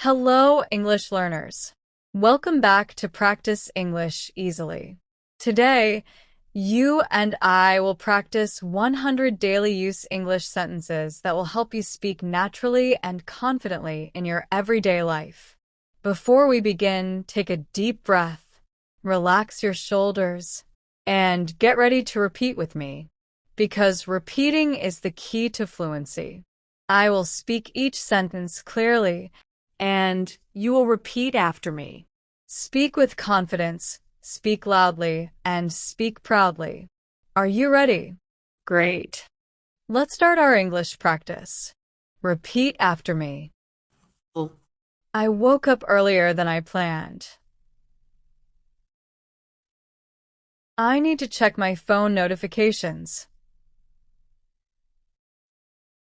Hello, English learners. Welcome back to Practice English Easily. Today, you and I will practice 100 daily use English sentences that will help you speak naturally and confidently in your everyday life. Before we begin, take a deep breath, relax your shoulders, and get ready to repeat with me, because repeating is the key to fluency. I will speak each sentence clearly, and you will repeat after me. Speak with confidence, speak loudly, and speak proudly. Are you ready? Great. Let's start our English practice. Repeat after me. Oh, I woke up earlier than I planned. I need to check my phone notifications.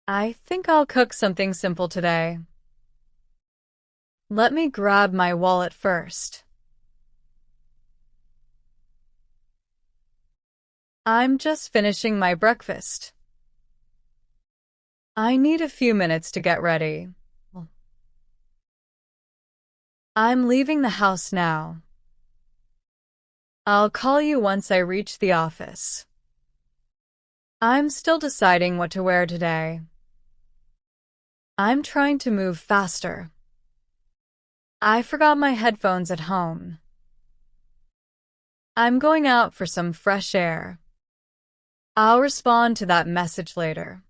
I think I'll cook something simple today. Let me grab my wallet first. I'm just finishing my breakfast. I need a few minutes to get ready. I'm leaving the house now. I'll call you once I reach the office. I'm still deciding what to wear today. I'm trying to move faster. I forgot my headphones at home. I'm going out for some fresh air. I'll respond to that message later.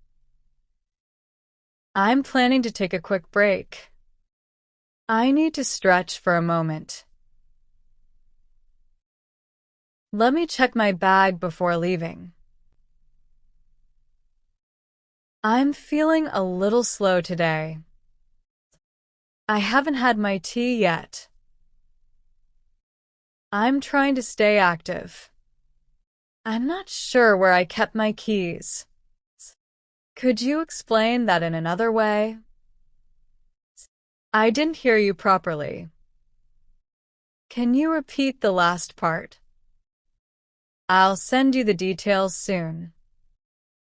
I'm planning to take a quick break. I need to stretch for a moment. Let me check my bag before leaving. I'm feeling a little slow today. I haven't had my tea yet. I'm trying to stay active. I'm not sure where I kept my keys. Could you explain that in another way? I didn't hear you properly. Can you repeat the last part? I'll send you the details soon.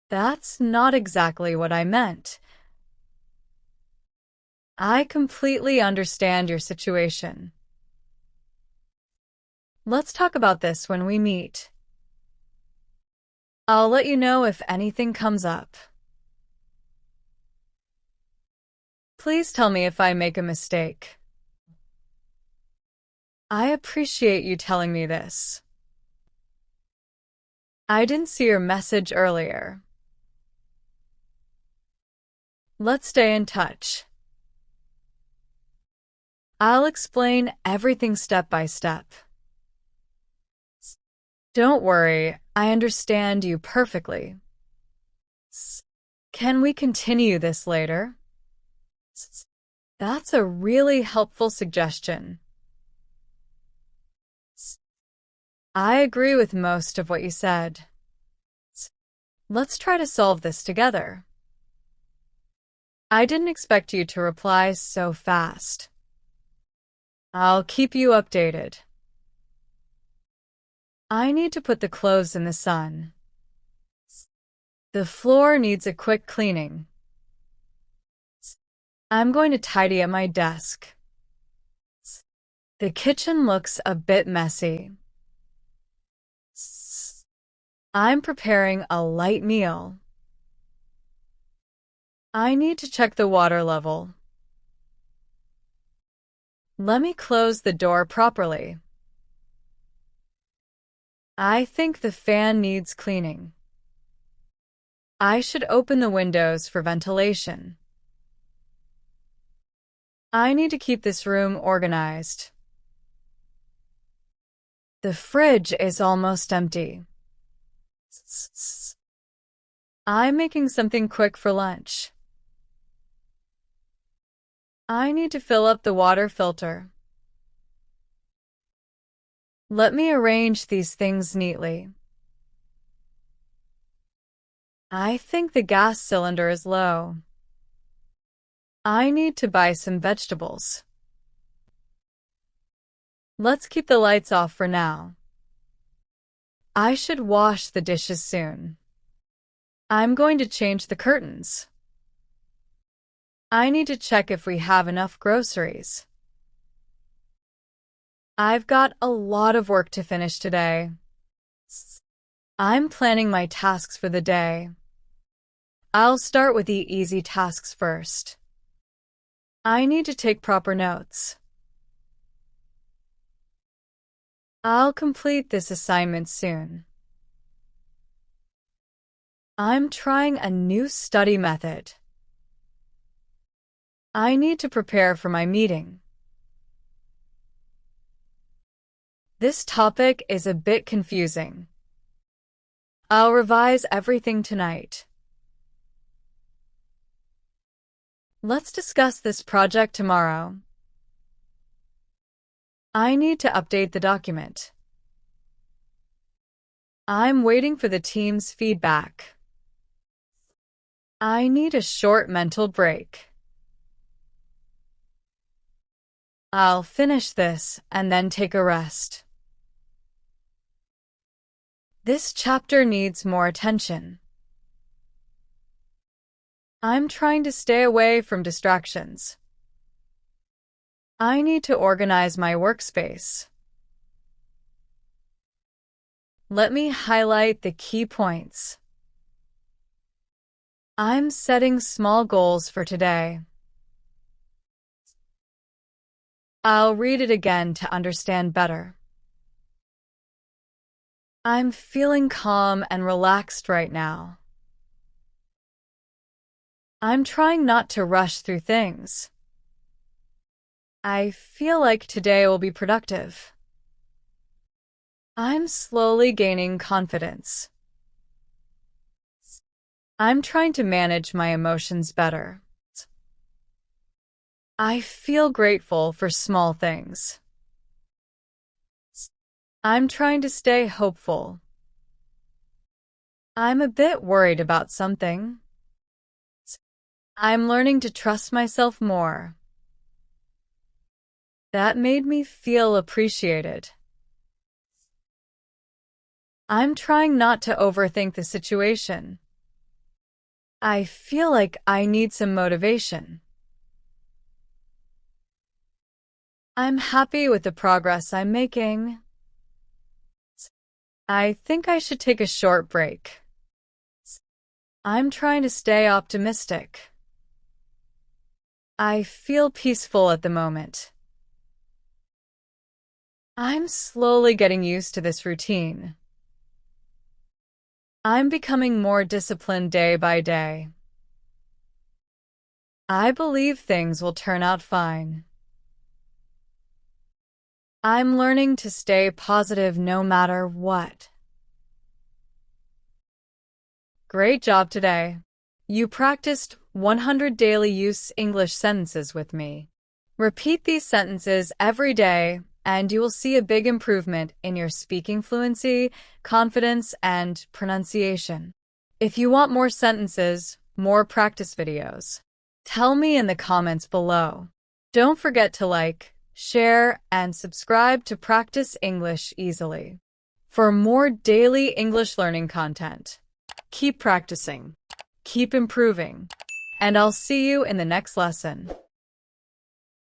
That's not exactly what I meant. I completely understand your situation. Let's talk about this when we meet. I'll let you know if anything comes up. Please tell me if I make a mistake. I appreciate you telling me this. I didn't see your message earlier. Let's stay in touch. I'll explain everything step by step. Don't worry, I understand you perfectly. Can we continue this later? That's a really helpful suggestion. I agree with most of what you said. Let's try to solve this together. I didn't expect you to reply so fast. I'll keep you updated. I need to put the clothes in the sun. The floor needs a quick cleaning. I'm going to tidy up my desk. The kitchen looks a bit messy. I'm preparing a light meal. I need to check the water level. Let me close the door properly. I think the fan needs cleaning. I should open the windows for ventilation. I need to keep this room organized. The fridge is almost empty. I'm making something quick for lunch. I need to fill up the water filter. Let me arrange these things neatly. I think the gas cylinder is low. I need to buy some vegetables. Let's keep the lights off for now. I should wash the dishes soon. I'm going to change the curtains. I need to check if we have enough groceries. I've got a lot of work to finish today. I'm planning my tasks for the day. I'll start with the easy tasks first. I need to take proper notes. I'll complete this assignment soon. I'm trying a new study method. I need to prepare for my meeting. This topic is a bit confusing. I'll revise everything tonight. Let's discuss this project tomorrow. I need to update the document. I'm waiting for the team's feedback. I need a short mental break. I'll finish this and then take a rest. This chapter needs more attention. I'm trying to stay away from distractions. I need to organize my workspace. Let me highlight the key points. I'm setting small goals for today. I'll read it again to understand better. I'm feeling calm and relaxed right now. I'm trying not to rush through things. I feel like today will be productive. I'm slowly gaining confidence. I'm trying to manage my emotions better. I feel grateful for small things. I'm trying to stay hopeful. I'm a bit worried about something. I'm learning to trust myself more. That made me feel appreciated. I'm trying not to overthink the situation. I feel like I need some motivation. I'm happy with the progress I'm making. I think I should take a short break. I'm trying to stay optimistic. I feel peaceful at the moment. I'm slowly getting used to this routine. I'm becoming more disciplined day by day. I believe things will turn out fine. I'm learning to stay positive no matter what. Great job today. You practiced 100 daily use English sentences with me. Repeat these sentences every day, and you will see a big improvement in your speaking fluency, confidence, and pronunciation. If you want more sentences, more practice videos, tell me in the comments below. Don't forget to like, share, and subscribe to Practice English Easily. For more daily English learning content, keep practicing, keep improving, and I'll see you in the next lesson.